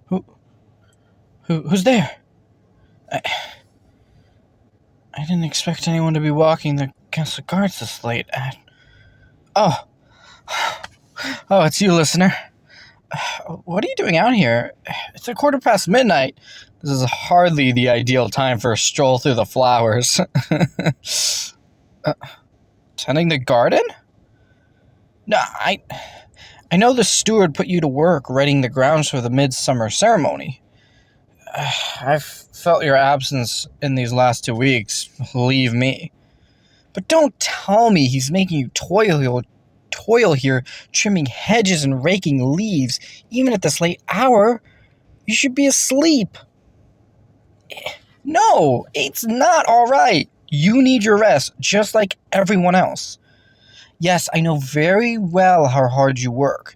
Who, who's there? I, I didn't expect anyone to be walking the castle guards this late. Oh, oh, it's you, listener. What are you doing out here? It's a quarter past midnight. This is hardly the ideal time for a stroll through the flowers. uh, Tending the garden? No, I know the steward put you to work readying the grounds for the midsummer ceremony. I've felt your absence in these last 2 weeks, believe me. But don't tell me he's making you toil here, trimming hedges and raking leaves, even at this late hour. You should be asleep. No, it's not all right. You need your rest, just like everyone else. Yes, I know very well how hard you work.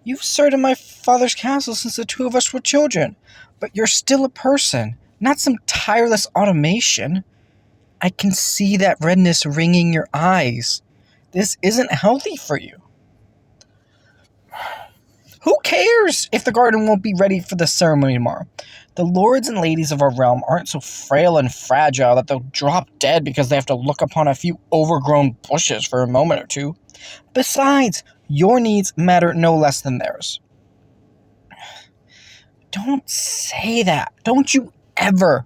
You've served in my father's castle since the two of us were children, but you're still a person, not some tireless automation. I can see that redness ringing your eyes. This isn't healthy for you. Who cares if the garden won't be ready for the ceremony tomorrow? The lords and ladies of our realm aren't so frail and fragile that they'll drop dead because they have to look upon a few overgrown bushes for a moment or two. Besides, your needs matter no less than theirs. Don't say that. Don't you ever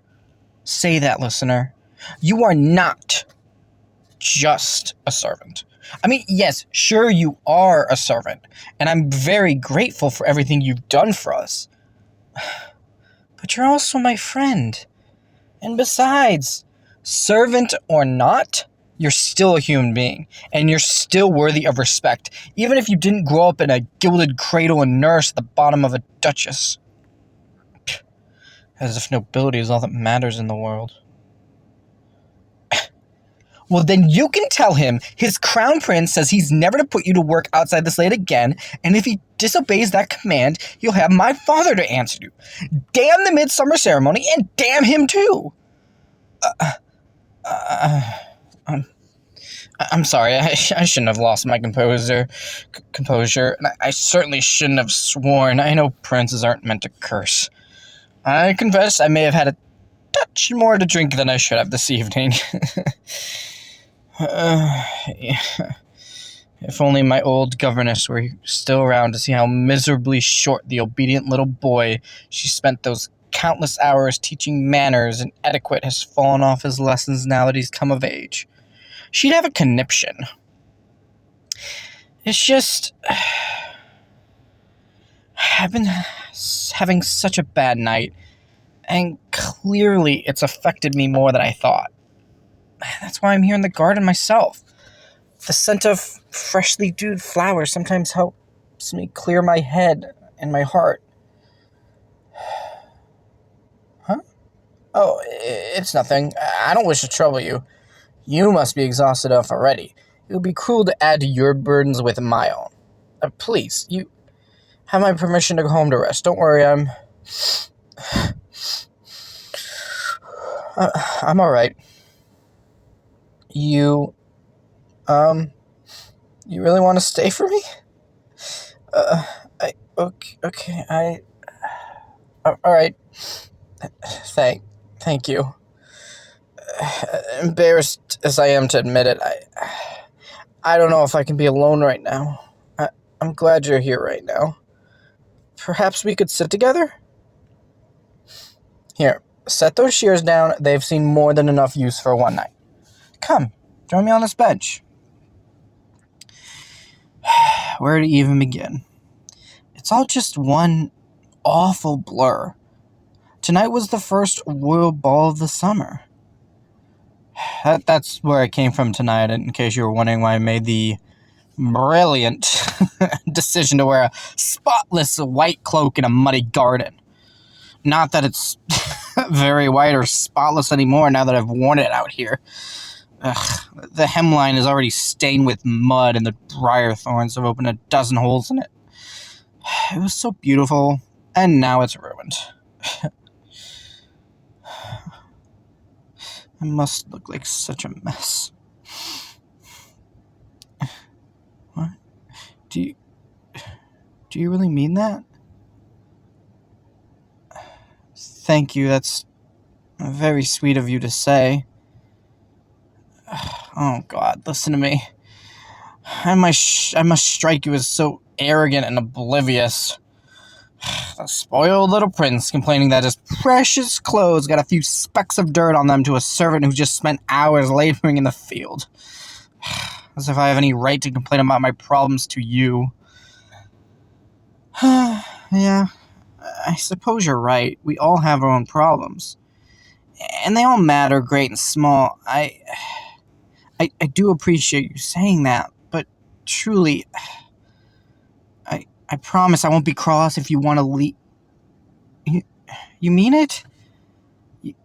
say that, listener. You are not just a servant. I mean, yes, sure you are a servant, and I'm very grateful for everything you've done for us. But you're also my friend. And besides, servant or not, you're still a human being, and you're still worthy of respect, even if you didn't grow up in a gilded cradle and nurse at the bottom of a duchess. As if nobility is all that matters in the world. Well, then you can tell him his crown prince says he's never to put you to work outside this late again, and if he disobeys that command, he'll have my father to answer to. Damn the midsummer ceremony, and damn him too! I'm sorry, I shouldn't have lost my composure, and I certainly shouldn't have sworn. I know princes aren't meant to curse. I confess I may have had a touch more to drink than I should have this evening. Yeah. If only my old governess were still around to see how miserably short the obedient little boy she spent those countless hours teaching manners and etiquette has fallen off his lessons now that he's come of age. She'd have a conniption. It's just... I've been having such a bad night, and clearly it's affected me more than I thought. That's why I'm here in the garden myself. The scent of freshly dewed flowers sometimes helps me clear my head and my heart. Huh? Oh, it's nothing. I don't wish to trouble you. You must be exhausted enough already. It would be cruel to add to your burdens with my own. Please, you have my permission to go home to rest. Don't worry, I'm all right. You really want to stay for me? All right. Thank you. Embarrassed as I am to admit it, I don't know if I can be alone right now. I'm glad you're here right now. Perhaps we could sit together? Here, set those shears down. They've seen more than enough use for one night. Come, join me on this bench. Where to even begin? It's all just one awful blur. Tonight was the first royal ball of the summer. That's where I came from tonight, in case you were wondering why I made the brilliant decision to wear a spotless white cloak in a muddy garden. Not that it's very white or spotless anymore now that I've worn it out here. Ugh, the hemline is already stained with mud, and the briar thorns have opened a dozen holes in it. It was so beautiful, and now it's ruined. I must look like such a mess. What? Do you really mean that? Thank you, that's very sweet of you to say. Oh God, listen to me. I must strike you as so arrogant and oblivious. The spoiled little prince complaining that his precious clothes got a few specks of dirt on them to a servant who just spent hours laboring in the field. As if I have any right to complain about my problems to you. Yeah, I suppose you're right. We all have our own problems. And they all matter, great and small. I do appreciate you saying that, but truly, I promise I won't be cross if you want to leave. You mean it?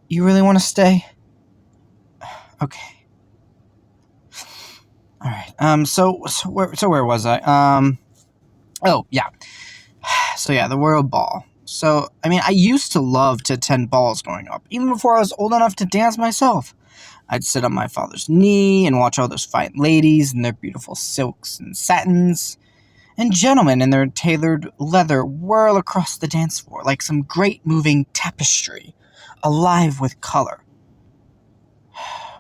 You really want to stay? Okay. All right. So where was I? Oh yeah. So yeah, the World Ball. So I mean, I used to love to attend balls growing up, even before I was old enough to dance myself. I'd sit on my father's knee and watch all those fine ladies in their beautiful silks and satins, and gentlemen in their tailored leather whirl across the dance floor like some great moving tapestry, alive with color.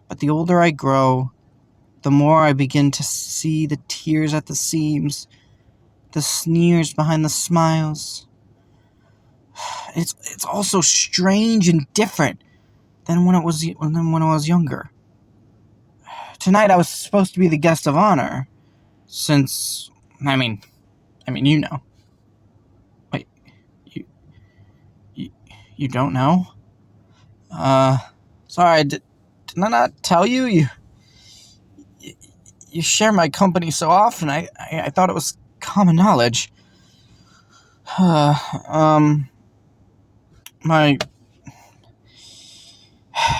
But the older I grow, the more I begin to see the tears at the seams, the sneers behind the smiles. It's all so strange and different than when I was younger. Tonight I was supposed to be the guest of honor, since I mean, you know. Wait, you you, you don't know? Sorry, did I not tell you? You share my company so often. I thought it was common knowledge.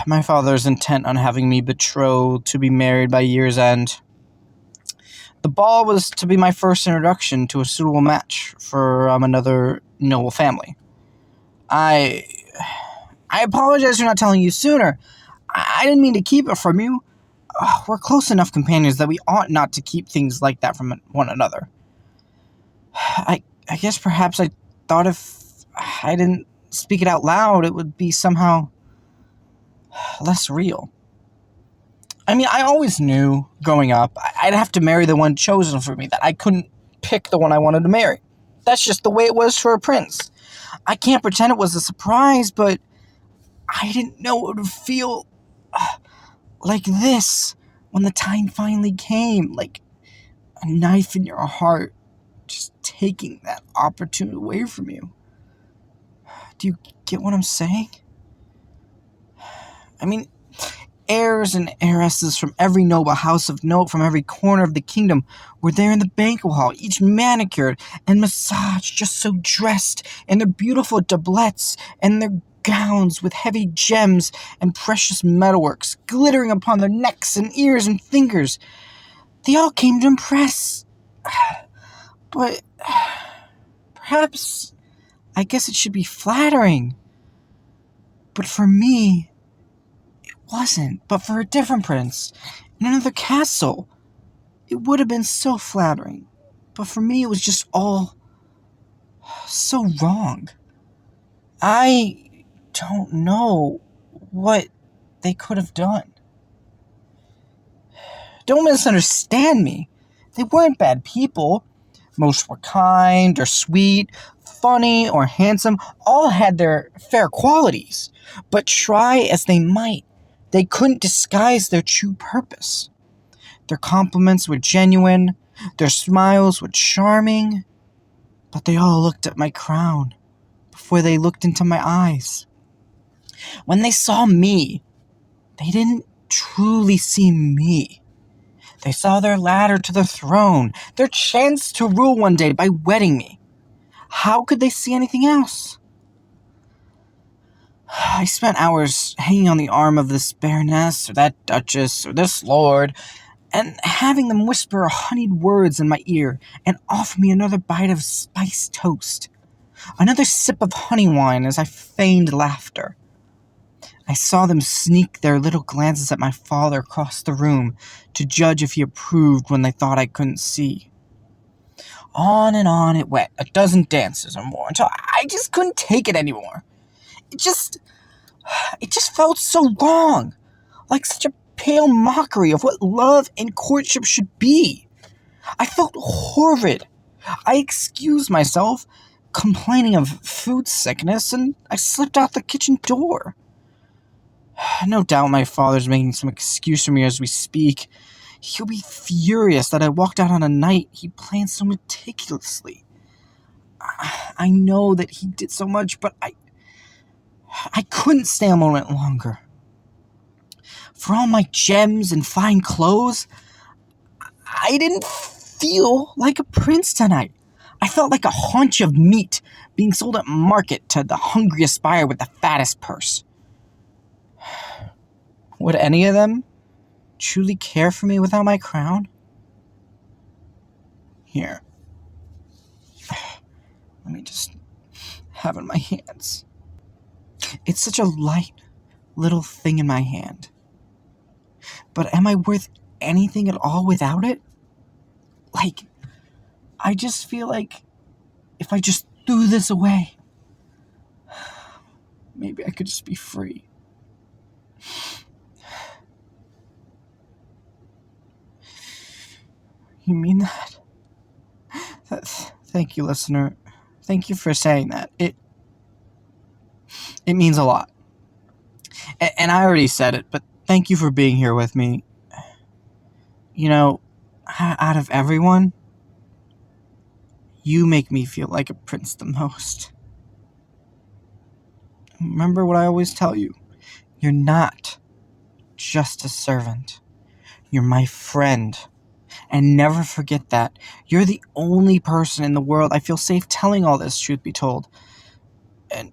My father's intent on having me betrothed to be married by year's end. The ball was to be my first introduction to a suitable match for another noble family. I apologize for not telling you sooner. I didn't mean to keep it from you. We're close enough companions that we ought not to keep things like that from one another. I guess perhaps I thought if I didn't speak it out loud, it would be somehow less real. I mean, I always knew, growing up, I'd have to marry the one chosen for me, that I couldn't pick the one I wanted to marry. That's just the way it was for a prince. I can't pretend it was a surprise, but I didn't know it would feel like this when the time finally came, like a knife in your heart, just taking that opportunity away from you. Do you get what I'm saying? I mean, heirs and heiresses from every noble house of note from every corner of the kingdom were there in the banquet hall, each manicured and massaged, just so dressed in their beautiful doublets and their gowns with heavy gems and precious metalworks glittering upon their necks and ears and fingers. They all came to impress. But perhaps, I guess it should be flattering. But for me, wasn't, but for a different prince in another castle, it would have been so flattering. But for me, it was just all so wrong. I don't know what they could have done. Don't misunderstand me. They weren't bad people. Most were kind or sweet, funny or handsome. All had their fair qualities. But try as they might, they couldn't disguise their true purpose. Their compliments were genuine, their smiles were charming, but they all looked at my crown before they looked into my eyes. When they saw me, they didn't truly see me. They saw their ladder to the throne, their chance to rule one day by wedding me. How could they see anything else? I spent hours hanging on the arm of this baroness, or that duchess, or this lord, and having them whisper honeyed words in my ear and offer me another bite of spiced toast, another sip of honey wine as I feigned laughter. I saw them sneak their little glances at my father across the room to judge if he approved when they thought I couldn't see. On and on it went, a dozen dances or more, until I just couldn't take it anymore. It just felt so wrong. Like such a pale mockery of what love and courtship should be. I felt horrid. I excused myself, complaining of food sickness, and I slipped out the kitchen door. No doubt my father's making some excuse for me as we speak. He'll be furious that I walked out on a night he planned so meticulously. I know that he did so much, but I couldn't stay a moment longer. For all my gems and fine clothes, I didn't feel like a prince tonight. I felt like a haunch of meat being sold at market to the hungriest buyer with the fattest purse. Would any of them truly care for me without my crown? Here. Let me just have it in my hands. It's such a light little thing in my hand. But am I worth anything at all without it? Like, I just feel like if I just threw this away, maybe I could just be free. You mean that? Thank you, listener. Thank you for saying that. It means a lot. And I already said it, but thank you for being here with me. You know, out of everyone, you make me feel like a prince the most. Remember what I always tell you. You're not just a servant. You're my friend. And never forget that. You're the only person in the world I feel safe telling all this, truth be told. And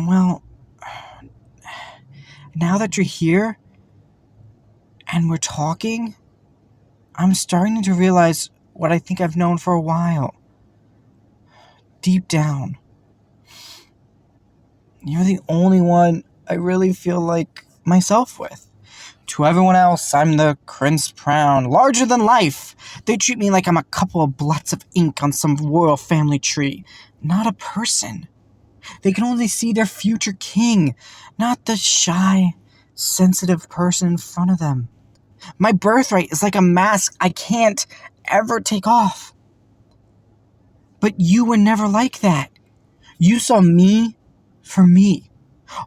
well, now that you're here and we're talking, I'm starting to realize what I think I've known for a while. Deep down, you're the only one I really feel like myself with. To everyone else, I'm the Prince Proud, larger than life. They treat me like I'm a couple of blots of ink on some royal family tree, not a person. They can only see their future king, not the shy, sensitive person in front of them. My birthright is like a mask I can't ever take off. But you were never like that. You saw me for me.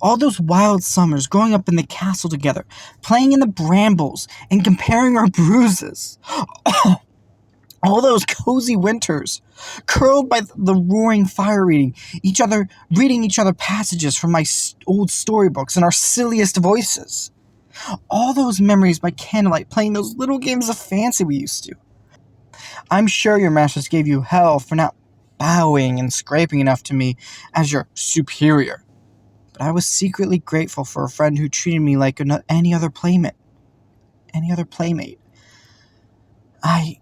All those wild summers growing up in the castle together, playing in the brambles and comparing our bruises. All those cozy winters, curled by the roaring fire reading each other passages from my old storybooks in our silliest voices. All those memories by candlelight playing those little games of fancy we used to. I'm sure your masters gave you hell for not bowing and scraping enough to me as your superior. But I was secretly grateful for a friend who treated me like any other playmate. I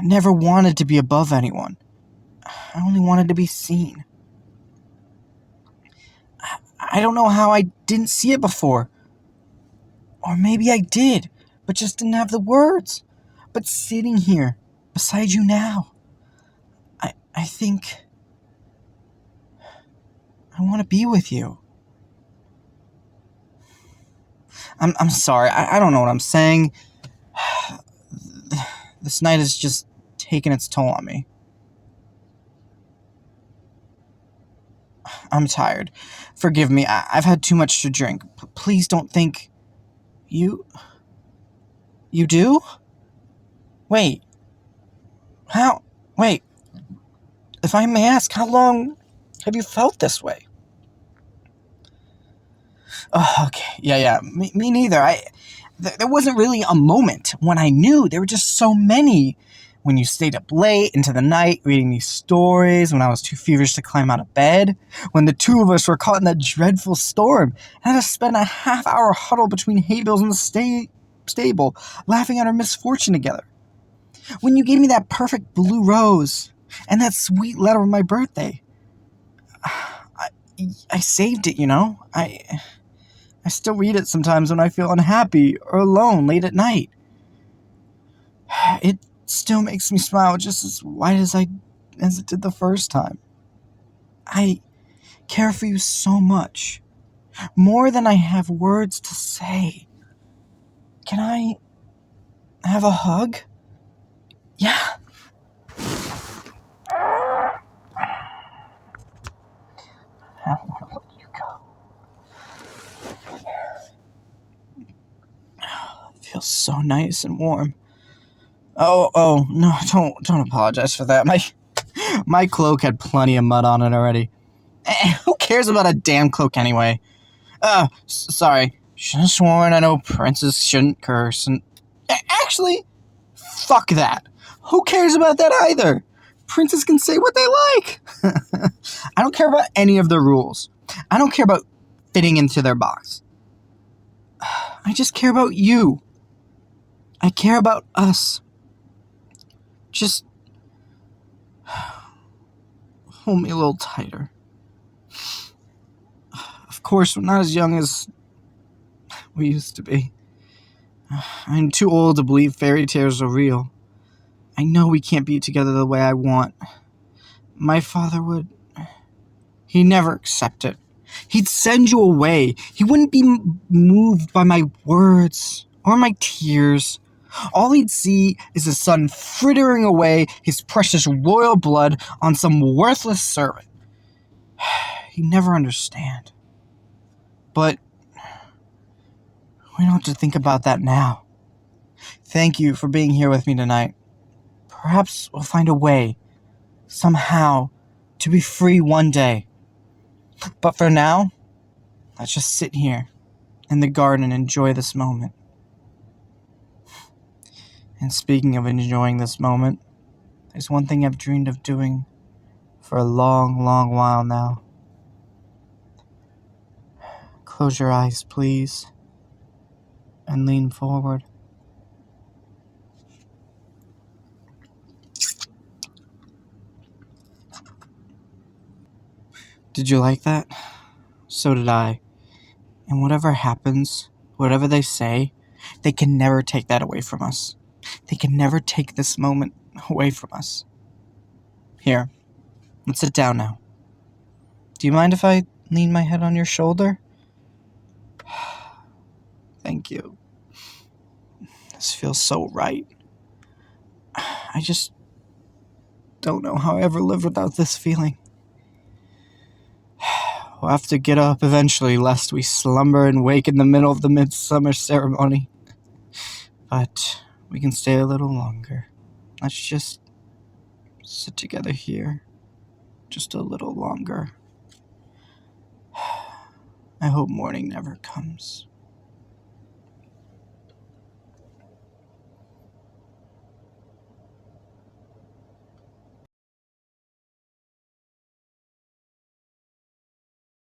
never wanted to be above anyone. I only wanted to be seen. I don't know how I didn't see it before. Or maybe I did, but just didn't have the words. But sitting here, beside you now, I think I want to be with you. I'm sorry, I don't know what I'm saying. This night has just taken its toll on me. I'm tired. Forgive me, I've had too much to drink. Please don't think... You do? Wait. How? Wait. If I may ask, how long have you felt this way? Oh, okay. Yeah. Me neither. There wasn't really a moment when I knew. There were just so many. When you stayed up late into the night reading these stories, when I was too feverish to climb out of bed, when the two of us were caught in that dreadful storm and had to spend a half-hour huddled between hay bales in the stable, laughing at our misfortune together. When you gave me that perfect blue rose and that sweet letter on my birthday. I saved it, you know. I still read it sometimes when I feel unhappy or alone late at night. It still makes me smile just as wide as it did the first time. I care for you so much. More than I have words to say. Can I have a hug? Yeah. I don't want to let you go. It feels so nice and warm. Oh, no, don't apologize for that. My cloak had plenty of mud on it already. Who cares about a damn cloak anyway? Sorry. Should have sworn I know princes shouldn't curse and... Actually, fuck that. Who cares about that either? Princes can say what they like. I don't care about any of the rules. I don't care about fitting into their box. I just care about you. I care about us. Just hold me a little tighter. Of course, we're not as young as we used to be. I'm too old to believe fairy tales are real. I know we can't be together the way I want. My father would... He'd never accept it. He'd send you away. He wouldn't be moved by my words or my tears. All he'd see is his son frittering away his precious royal blood on some worthless servant. He'd never understand. But we don't have to think about that now. Thank you for being here with me tonight. Perhaps we'll find a way, somehow, to be free one day. But for now, let's just sit here in the garden and enjoy this moment. And speaking of enjoying this moment, there's one thing I've dreamed of doing for a long, long while now. Close your eyes, please, and lean forward. Did you like that? So did I. And whatever happens, whatever they say, they can never take that away from us. They can never take this moment away from us. Here, let's sit down now. Do you mind if I lean my head on your shoulder? Thank you. This feels so right. I just don't know how I ever lived without this feeling. We'll have to get up eventually, lest we slumber and wake in the middle of the midsummer ceremony. But we can stay a little longer. Let's just sit together here just a little longer. I hope morning never comes.